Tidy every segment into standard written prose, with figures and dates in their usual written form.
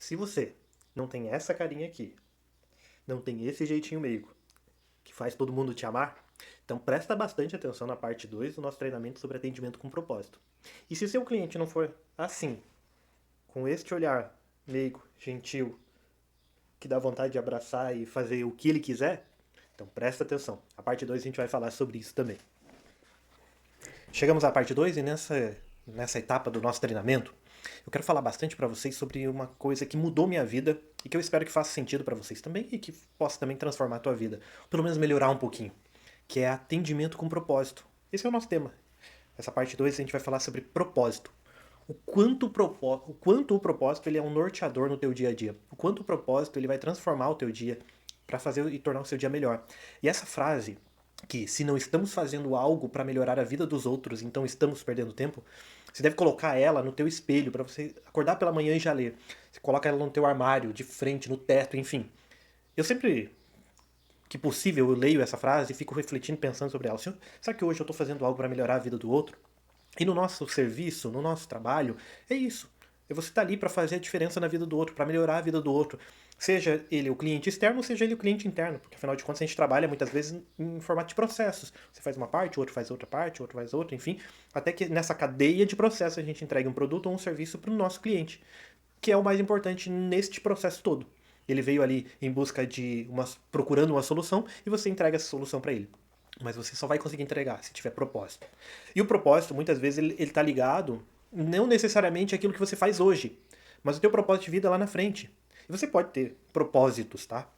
Se você não tem essa carinha aqui, não tem esse jeitinho meigo, que faz todo mundo te amar, então presta bastante atenção na parte 2 do nosso treinamento sobre atendimento com propósito. E se o seu cliente não for assim, com este olhar meigo, gentil, que dá vontade de abraçar e fazer o que ele quiser, então presta atenção. A parte 2 a gente vai falar sobre isso também. Chegamos à parte 2 e nessa etapa do nosso treinamento, eu quero falar bastante para vocês sobre uma coisa que mudou minha vida e que eu espero que faça sentido para vocês também e que possa também transformar a tua vida, pelo menos melhorar um pouquinho, que é atendimento com propósito. Esse é o nosso tema. Essa parte 2 a gente vai falar sobre propósito. O quanto o propósito ele é um norteador no teu dia a dia. O quanto o propósito ele vai transformar o teu dia para fazer e tornar o seu dia melhor. E essa frase que se não estamos fazendo algo para melhorar a vida dos outros, então estamos perdendo tempo, você deve colocar ela no teu espelho para você acordar pela manhã e já ler. Você coloca ela no teu armário, de frente, no teto, enfim. Eu sempre que possível eu leio essa frase e fico refletindo, pensando sobre ela. Será que hoje eu estou fazendo algo para melhorar a vida do outro? E no nosso serviço, no nosso trabalho, é isso. É você estar ali para fazer a diferença na vida do outro, para melhorar a vida do outro. Seja ele o cliente externo, seja ele o cliente interno. Porque afinal de contas a gente trabalha muitas vezes em formato de processos. Você faz uma parte, o outro faz outra parte, o outro faz outra, enfim. Até que nessa cadeia de processos a gente entregue um produto ou um serviço para o nosso cliente. Que é o mais importante neste processo todo. Ele veio ali em busca procurando uma solução e você entrega essa solução para ele. Mas você só vai conseguir entregar se tiver propósito. E o propósito, muitas vezes, ele tá ligado não necessariamente àquilo que você faz hoje, mas o teu propósito de vida lá na frente. E você pode ter propósitos, tá?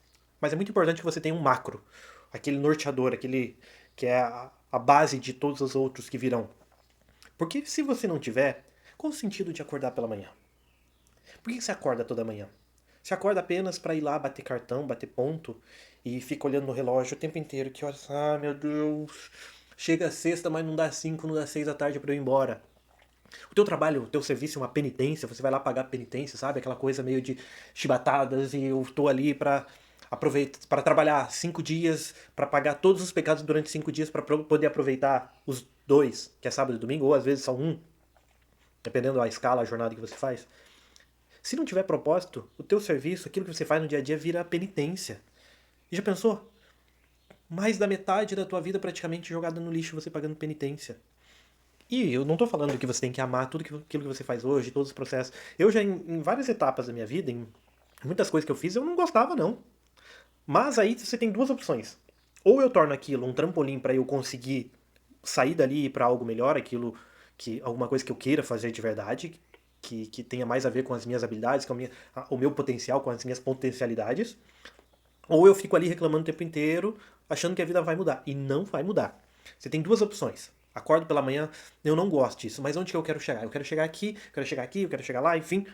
Mas é muito importante que você tenha um macro, aquele norteador, aquele que é a base de todos os outros que virão. Porque se você não tiver, qual o sentido de acordar pela manhã? Por que você acorda toda manhã? Você acorda apenas para ir lá bater cartão, bater ponto e fica olhando no relógio o tempo inteiro. Que horas? Ah, meu Deus. Chega a sexta, mas não dá 5, não dá 6 da tarde para eu ir embora. O teu trabalho, o teu serviço é uma penitência. Você vai lá pagar penitência, sabe? Aquela coisa meio de chibatadas e eu tô ali para aproveitar, para trabalhar 5 dias, para pagar todos os pecados durante 5 dias para poder aproveitar os dois, que é sábado e domingo, ou às vezes só um, dependendo da escala, a jornada que você faz. Se não tiver propósito, o teu serviço, aquilo que você faz no dia a dia, vira penitência. E já pensou? Mais da metade da tua vida praticamente jogada no lixo, você pagando penitência. E eu não tô falando que você tem que amar tudo aquilo que você faz hoje, todos os processos. Eu já, em várias etapas da minha vida, em muitas coisas que eu fiz, eu não gostava, não. Mas aí você tem duas opções. Ou eu torno aquilo um trampolim para eu conseguir sair dali para algo melhor, alguma coisa que eu queira fazer de verdade, que tenha mais a ver com as minhas habilidades, o meu potencial, com as minhas potencialidades. Ou eu fico ali reclamando o tempo inteiro, achando que a vida vai mudar. E não vai mudar. Você tem duas opções. Acordo pela manhã, eu não gosto disso, mas onde que eu quero chegar? Eu quero chegar aqui, eu quero chegar aqui, eu quero chegar lá, enfim.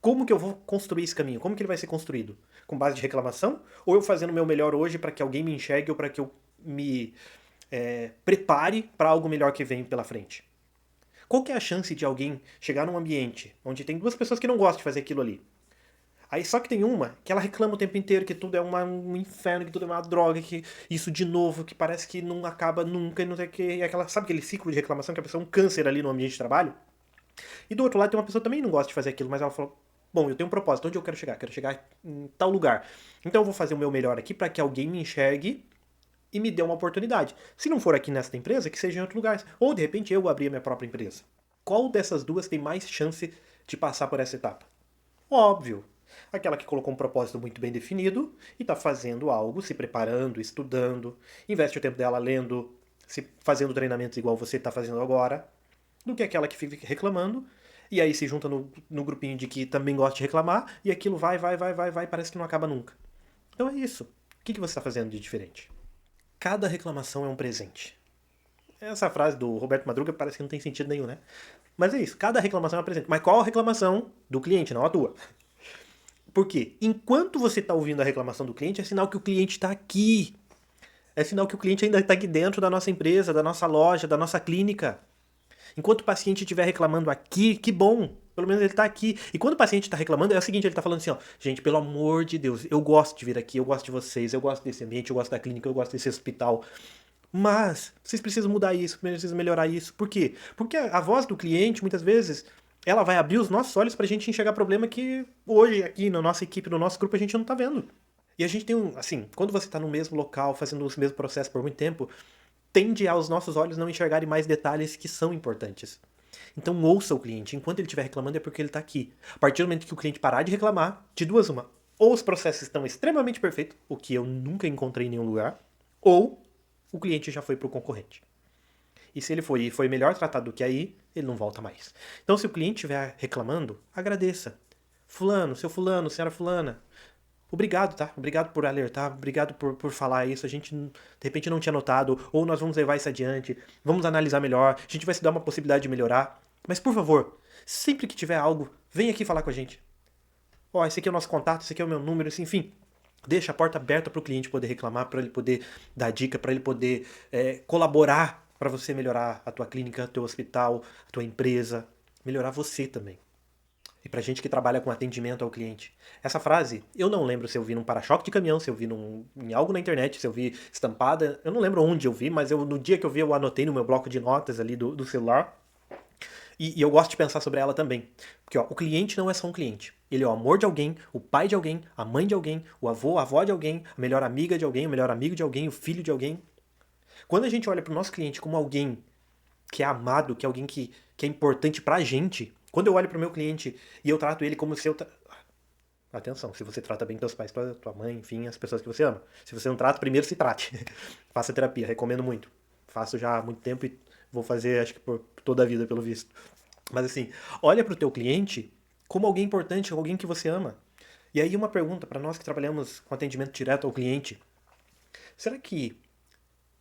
Como que eu vou construir esse caminho? Como que ele vai ser construído? Com base de reclamação? Ou eu fazendo o meu melhor hoje para que alguém me enxergue ou para que eu me prepare para algo melhor que vem pela frente? Qual que é a chance de alguém chegar num ambiente onde tem duas pessoas que não gostam de fazer aquilo ali? Aí só que tem uma que ela reclama o tempo inteiro que tudo é um inferno, que tudo é uma droga, que isso de novo, que parece que não acaba nunca e não sei o que. Sabe aquele ciclo de reclamação que a pessoa é um câncer ali no ambiente de trabalho? E do outro lado tem uma pessoa que também não gosta de fazer aquilo, mas ela falou: bom, eu tenho um propósito, onde eu quero chegar? Quero chegar em tal lugar. Então eu vou fazer o meu melhor aqui para que alguém me enxergue e me dê uma oportunidade. Se não for aqui nesta empresa, que seja em outro lugar. Ou de repente eu abrir a minha própria empresa. Qual dessas duas tem mais chance de passar por essa etapa? Óbvio. Aquela que colocou um propósito muito bem definido e está fazendo algo, se preparando, estudando, investe o tempo dela lendo, fazendo treinamentos igual você está fazendo agora, do que aquela que fica reclamando e aí se junta no grupinho de que também gosta de reclamar e aquilo vai, parece que não acaba nunca. Então é isso. O que você está fazendo de diferente? Cada reclamação é um presente. Essa frase do Roberto Madruga parece que não tem sentido nenhum, né? Mas é isso, cada reclamação é um presente. Mas qual a reclamação do cliente, não a tua? Porque enquanto você está ouvindo a reclamação do cliente, é sinal que o cliente está aqui. É sinal que o cliente ainda está aqui dentro da nossa empresa, da nossa loja, da nossa clínica. Enquanto o paciente estiver reclamando aqui, que bom. Pelo menos ele está aqui. E quando o paciente está reclamando, é o seguinte, ele está falando assim, ó, gente, pelo amor de Deus, eu gosto de vir aqui, eu gosto de vocês, eu gosto desse ambiente, eu gosto da clínica, eu gosto desse hospital. Mas vocês precisam mudar isso, precisam melhorar isso. Por quê? Porque a voz do cliente, muitas vezes, Ela vai abrir os nossos olhos pra gente enxergar problema que hoje, aqui na nossa equipe, no nosso grupo, a gente não tá vendo. E a gente tem assim, quando você tá no mesmo local, fazendo os mesmos processos por muito tempo, tende aos nossos olhos não enxergarem mais detalhes que são importantes. Então ouça o cliente. Enquanto ele estiver reclamando é porque ele está aqui. A partir do momento que o cliente parar de reclamar, de duas uma. Ou os processos estão extremamente perfeitos, o que eu nunca encontrei em nenhum lugar, ou o cliente já foi para o concorrente. E se ele foi melhor tratado do que aí, ele não volta mais. Então se o cliente estiver reclamando, agradeça. Fulano, seu fulano, senhora fulana, obrigado, tá? Obrigado por alertar, obrigado por falar isso. A gente, de repente, não tinha notado, ou nós vamos levar isso adiante, vamos analisar melhor, a gente vai se dar uma possibilidade de melhorar. Mas, por favor, sempre que tiver algo, vem aqui falar com a gente. Ó, esse aqui é o nosso contato, esse aqui é o meu número, assim, enfim. Deixa a porta aberta para o cliente poder reclamar, para ele poder dar dica, para ele poder colaborar para você melhorar a tua clínica, teu hospital, a tua empresa, melhorar você também. E pra gente que trabalha com atendimento ao cliente. Essa frase, eu não lembro se eu vi num para-choque de caminhão, se eu vi em algo na internet, se eu vi estampada. Eu não lembro onde eu vi, mas no dia que eu vi, eu anotei no meu bloco de notas ali do celular. E eu gosto de pensar sobre ela também. Porque ó, o cliente não é só um cliente. Ele é o amor de alguém, o pai de alguém, a mãe de alguém, o avô, a avó de alguém, a melhor amiga de alguém, o melhor amigo de alguém, o filho de alguém. Quando a gente olha pro nosso cliente como alguém que é amado, que é alguém que é importante pra gente, quando eu olho pro meu cliente e eu trato ele como se eu. Atenção, se você trata bem teus pais, tua mãe, enfim, as pessoas que você ama. Se você não trata, primeiro se trate. Faça terapia, recomendo muito. Faço já há muito tempo e vou fazer, acho que por toda a vida, pelo visto. Mas assim, olha pro teu cliente como alguém importante, alguém que você ama. E aí uma pergunta para nós que trabalhamos com atendimento direto ao cliente. Será que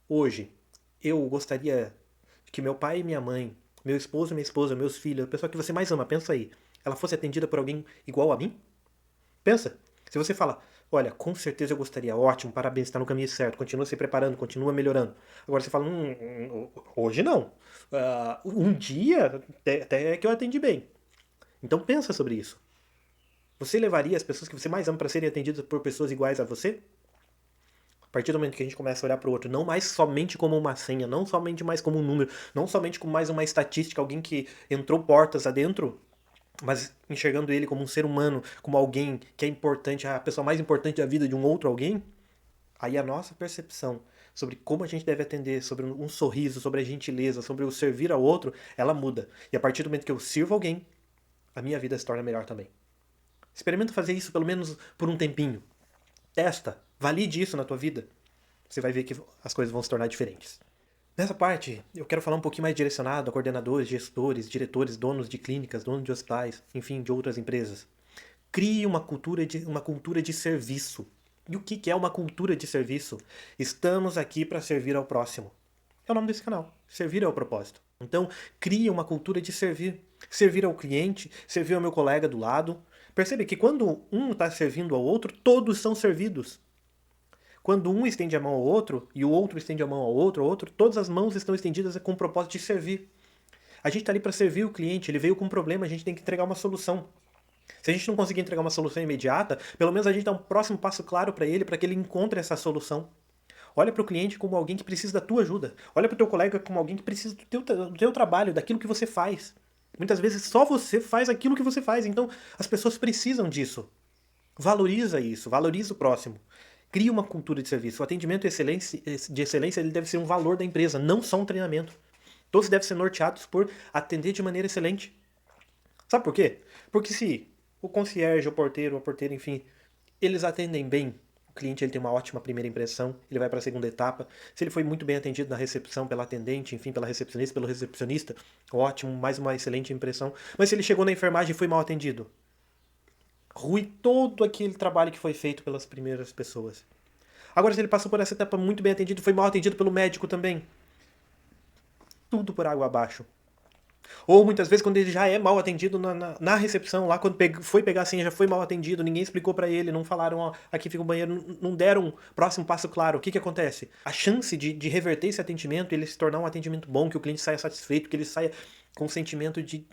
hoje eu gostaria que meu pai e minha mãe, meu esposo e minha esposa, meus filhos, a pessoa que você mais ama, pensa aí, ela fosse atendida por alguém igual a mim? Pensa. Se você fala, olha, com certeza eu gostaria, ótimo, parabéns, está no caminho certo, continua se preparando, continua melhorando. Agora você fala, hoje não. Um dia até que eu atendi bem. Então pensa sobre isso. Você levaria as pessoas que você mais ama para serem atendidas por pessoas iguais a você? A partir do momento que a gente começa a olhar para o outro, não mais somente como uma senha, não somente mais como um número, não somente como mais uma estatística, alguém que entrou portas adentro, mas enxergando ele como um ser humano, como alguém que é importante, a pessoa mais importante da vida de um outro alguém, aí a nossa percepção sobre como a gente deve atender, sobre um sorriso, sobre a gentileza, sobre o servir ao outro, ela muda. E a partir do momento que eu sirvo alguém, a minha vida se torna melhor também. Experimenta fazer isso pelo menos por um tempinho. Testa, valide isso na tua vida. Você vai ver que as coisas vão se tornar diferentes. Nessa parte, eu quero falar um pouquinho mais direcionado a coordenadores, gestores, diretores, donos de clínicas, donos de hospitais, enfim, de outras empresas. Crie uma cultura de serviço. E o que é uma cultura de serviço? Estamos aqui para servir ao próximo. É o nome desse canal. Servir é o propósito. Então, crie uma cultura de servir. Servir ao cliente, servir ao meu colega do lado. Percebe que quando um está servindo ao outro, todos são servidos. Quando um estende a mão ao outro e o outro estende a mão ao outro, todas as mãos estão estendidas com o propósito de servir. A gente está ali para servir o cliente, ele veio com um problema, a gente tem que entregar uma solução. Se a gente não conseguir entregar uma solução imediata, pelo menos a gente dá um próximo passo claro para ele, para que ele encontre essa solução. Olha para o cliente como alguém que precisa da tua ajuda. Olha para o teu colega como alguém que precisa do teu trabalho, daquilo que você faz. Muitas vezes só você faz aquilo que você faz, então as pessoas precisam disso. Valoriza isso, valoriza o próximo. Cria uma cultura de serviço. O atendimento de excelência ele deve ser um valor da empresa, não só um treinamento. Todos devem ser norteados por atender de maneira excelente. Sabe por quê? Porque se o concierge, o porteiro, a porteira, enfim, eles atendem bem, o cliente ele tem uma ótima primeira impressão, ele vai para a segunda etapa. Se ele foi muito bem atendido na recepção pela atendente, enfim, pela recepcionista, pelo recepcionista, ótimo, mais uma excelente impressão. Mas se ele chegou na enfermagem e foi mal atendido, rui todo aquele trabalho que foi feito pelas primeiras pessoas. Agora, se ele passou por essa etapa muito bem atendido, foi mal atendido pelo médico também, tudo por água abaixo. Ou muitas vezes quando ele já é mal atendido na recepção, lá quando foi pegar a senha já foi mal atendido, ninguém explicou para ele, não falaram, ó, aqui fica o banheiro, não deram um próximo passo claro. O que acontece? A chance de reverter esse atendimento, ele se tornar um atendimento bom, que o cliente saia satisfeito, que ele saia com o sentimento de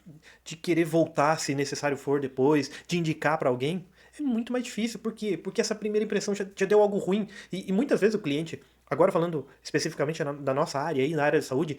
querer voltar se necessário for depois, de indicar para alguém, é muito mais difícil. Por quê? Porque essa primeira impressão já deu algo ruim. E muitas vezes o cliente, agora falando especificamente da nossa área aí, na área de saúde,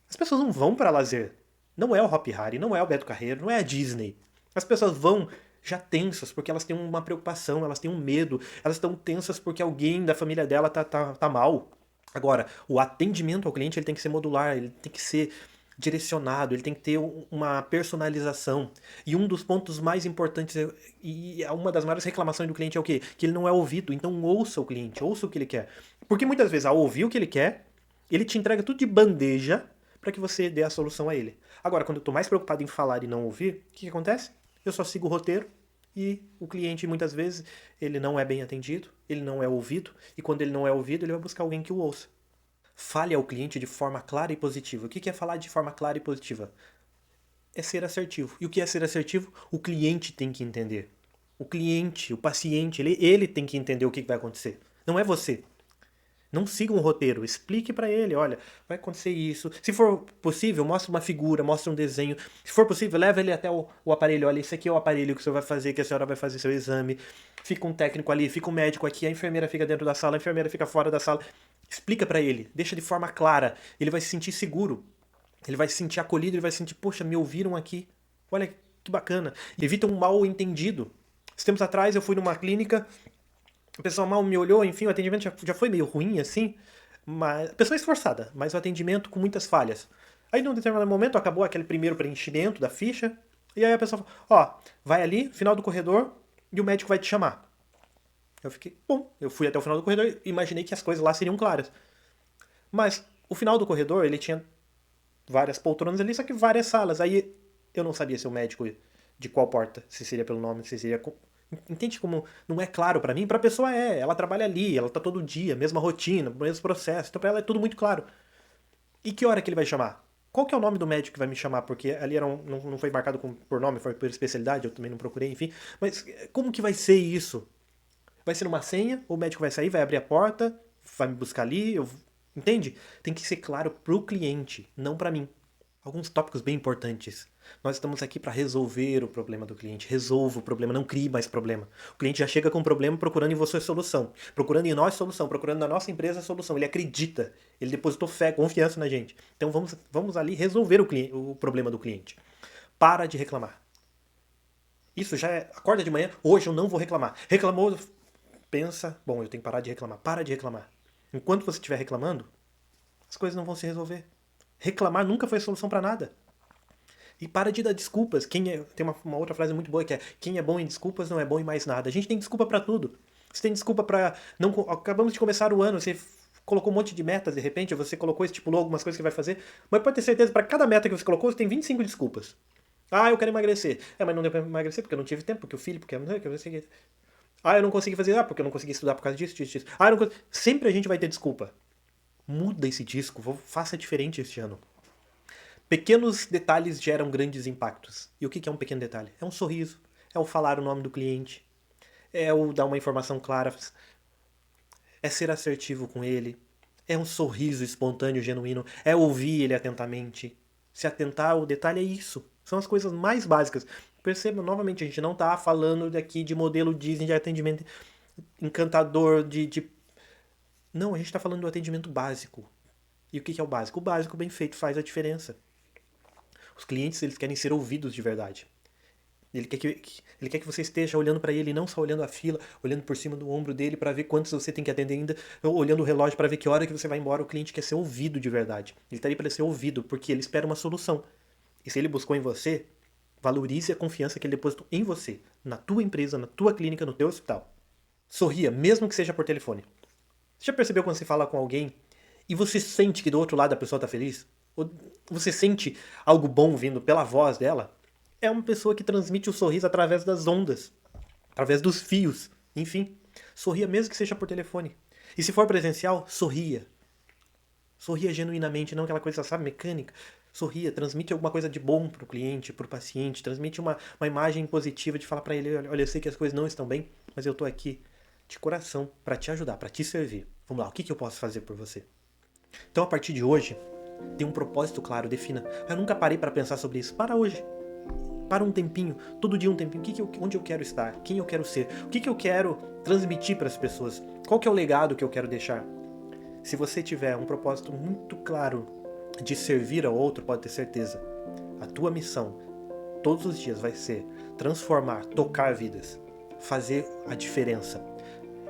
as pessoas não vão para lazer. Não é o Hop Hari, não é o Beto Carreiro, não é a Disney. As pessoas vão já tensas porque elas têm uma preocupação, elas têm um medo, elas estão tensas porque alguém da família dela tá mal. Agora, o atendimento ao cliente ele tem que ser modular, ele tem que ser direcionado, ele tem que ter uma personalização. E um dos pontos mais importantes e uma das maiores reclamações do cliente é o quê? Que ele não é ouvido. Então ouça o cliente, ouça o que ele quer. Porque muitas vezes ao ouvir o que ele quer, ele te entrega tudo de bandeja para que você dê a solução a ele. Agora, quando eu estou mais preocupado em falar e não ouvir, o que acontece? Eu só sigo o roteiro e o cliente muitas vezes ele não é bem atendido, ele não é ouvido e quando ele não é ouvido, ele vai buscar alguém que o ouça. Fale ao cliente de forma clara e positiva. O que é falar de forma clara e positiva? É ser assertivo. E o que é ser assertivo? O cliente tem que entender. O cliente, o paciente, ele tem que entender o que vai acontecer. Não é você. Não siga um roteiro, explique para ele, olha, vai acontecer isso. Se for possível, mostre uma figura, mostre um desenho. Se for possível, leva ele até o aparelho. Olha, esse aqui é o aparelho que o senhor vai fazer, que a senhora vai fazer seu exame. Fica um técnico ali, fica um médico aqui, a enfermeira fica dentro da sala, a enfermeira fica fora da sala. Explica para ele, deixa de forma clara. Ele vai se sentir seguro. Ele vai se sentir acolhido, ele vai se sentir, poxa, me ouviram aqui. Olha que bacana. Evita um mal entendido. Tempos atrás eu fui numa clínica, o pessoal mal me olhou, enfim, o atendimento já foi meio ruim, assim. Mas, a pessoa esforçada, mas o atendimento com muitas falhas. Aí, num determinado momento, acabou aquele primeiro preenchimento da ficha. E aí a pessoa falou, ó, vai ali, final do corredor, e o médico vai te chamar. Eu fiquei, bom, eu fui até o final do corredor e imaginei que as coisas lá seriam claras. Mas o final do corredor, ele tinha várias poltronas ali, só que várias salas. Aí eu não sabia se o médico de qual porta, se seria pelo nome, se seria. Entende como não é claro pra mim? Pra pessoa é, ela trabalha ali, ela tá todo dia, mesma rotina, mesmo processo, então pra ela é tudo muito claro. E que hora que ele vai chamar? Qual que é o nome do médico que vai me chamar? Porque ali não foi marcado por nome, foi por especialidade, eu também não procurei, enfim. Mas como que vai ser isso? Vai ser numa senha, o médico vai sair, vai abrir a porta, vai me buscar ali, entende? Tem que ser claro pro cliente, não pra mim. Alguns tópicos bem importantes. Nós estamos aqui para resolver o problema do cliente. Resolva o problema, não crie mais problema. O cliente já chega com um problema procurando em você solução, procurando em nós solução, procurando na nossa empresa solução. Ele acredita, ele depositou fé, confiança na gente. Então vamos ali resolver o problema do cliente. Para de reclamar. Isso já é. Acorda de manhã, hoje eu não vou reclamar. Reclamou, pensa, bom, eu tenho que parar de reclamar. Para de reclamar. Enquanto você estiver reclamando, as coisas não vão se resolver. Reclamar nunca foi solução para nada. E para de dar desculpas. Tem uma outra frase muito boa que é: quem é bom em desculpas não é bom em mais nada. A gente tem desculpa para tudo. Você tem desculpa para não. Acabamos de começar o ano, você colocou um monte de metas de repente, você colocou, estipulou algumas coisas que vai fazer, mas pode ter certeza, para cada meta que você colocou, você tem 25 desculpas. Ah, eu quero emagrecer. Mas não deu pra emagrecer porque eu não tive tempo, porque o filho, porque eu não sei, porque eu sei. Ah, eu não consegui fazer, porque eu não consegui estudar por causa disso. Ah, eu não sempre a gente vai ter desculpa. Muda esse disco, faça diferente este ano. Pequenos detalhes geram grandes impactos. E o que é um pequeno detalhe? É um sorriso, é o falar o nome do cliente, é o dar uma informação clara, é ser assertivo com ele, é um sorriso espontâneo, genuíno, é ouvir ele atentamente. Se atentar ao detalhe é isso. São as coisas mais básicas. Perceba, novamente, a gente não está falando daqui de modelo Disney de atendimento encantador, Não, a gente está falando do atendimento básico. E o que é o básico? O básico bem feito faz a diferença. Os clientes, eles querem ser ouvidos de verdade. Ele quer que você esteja olhando para ele, não só olhando a fila, olhando por cima do ombro dele para ver quantos você tem que atender ainda, ou olhando o relógio para ver que hora que você vai embora. O cliente quer ser ouvido de verdade. Ele está ali para ser ouvido, porque ele espera uma solução. E se ele buscou em você, valorize a confiança que ele depositou em você, na tua empresa, na tua clínica, no teu hospital. Sorria, mesmo que seja por telefone. Você já percebeu quando você fala com alguém e você sente que do outro lado a pessoa está feliz? Ou você sente algo bom vindo pela voz dela? É uma pessoa que transmite o sorriso através das ondas, através dos fios, enfim. Sorria mesmo que seja por telefone. E se for presencial, sorria. Sorria genuinamente, não aquela coisa, sabe, mecânica. Sorria, transmite alguma coisa de bom pro cliente, pro paciente, transmite uma imagem positiva de falar para ele, olha, eu sei que as coisas não estão bem, mas eu tô aqui de coração para te ajudar, para te servir. Vamos lá, o que eu posso fazer por você? Então, a partir de hoje, tem um propósito claro, defina. Eu nunca parei para pensar sobre isso. Para hoje. Para um tempinho, todo dia um tempinho. Onde eu quero estar? Quem eu quero ser? O que eu quero transmitir para as pessoas? Qual que é o legado que eu quero deixar? Se você tiver um propósito muito claro de servir ao outro, pode ter certeza. a tua missão todos os dias vai ser transformar, tocar vidas, fazer a diferença,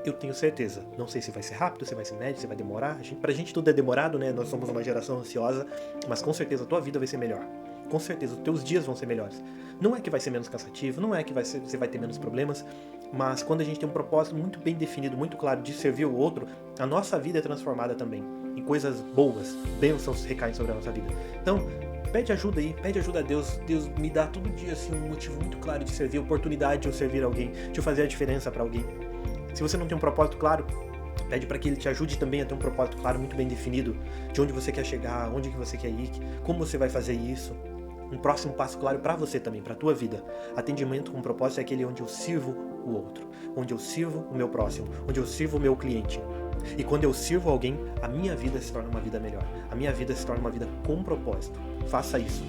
eu tenho certeza, não sei se vai ser rápido, se vai ser médio, se vai demorar, pra gente tudo é demorado, né, nós somos uma geração ansiosa, mas com certeza a tua vida vai ser melhor, com certeza os teus dias vão ser melhores, não é que vai ser menos cansativo, não é que você vai ter menos problemas, mas quando a gente tem um propósito muito bem definido, muito claro de servir o outro, a nossa vida é transformada também, em coisas boas, bênçãos recaem sobre a nossa vida. Então, pede ajuda aí, pede ajuda a Deus. Deus me dá todo dia assim, um motivo muito claro de servir, oportunidade de eu servir alguém, de eu fazer a diferença para alguém. Se você não tem um propósito claro, pede para que Ele te ajude também a ter um propósito claro, muito bem definido, de onde você quer chegar, onde que você quer ir, como você vai fazer isso. Um próximo passo claro para você também, para a tua vida. Atendimento com propósito é aquele onde eu sirvo o outro, onde eu sirvo o meu próximo, onde eu sirvo o meu cliente. E quando eu sirvo alguém, a minha vida se torna uma vida melhor. A minha vida se torna uma vida com propósito. Faça isso.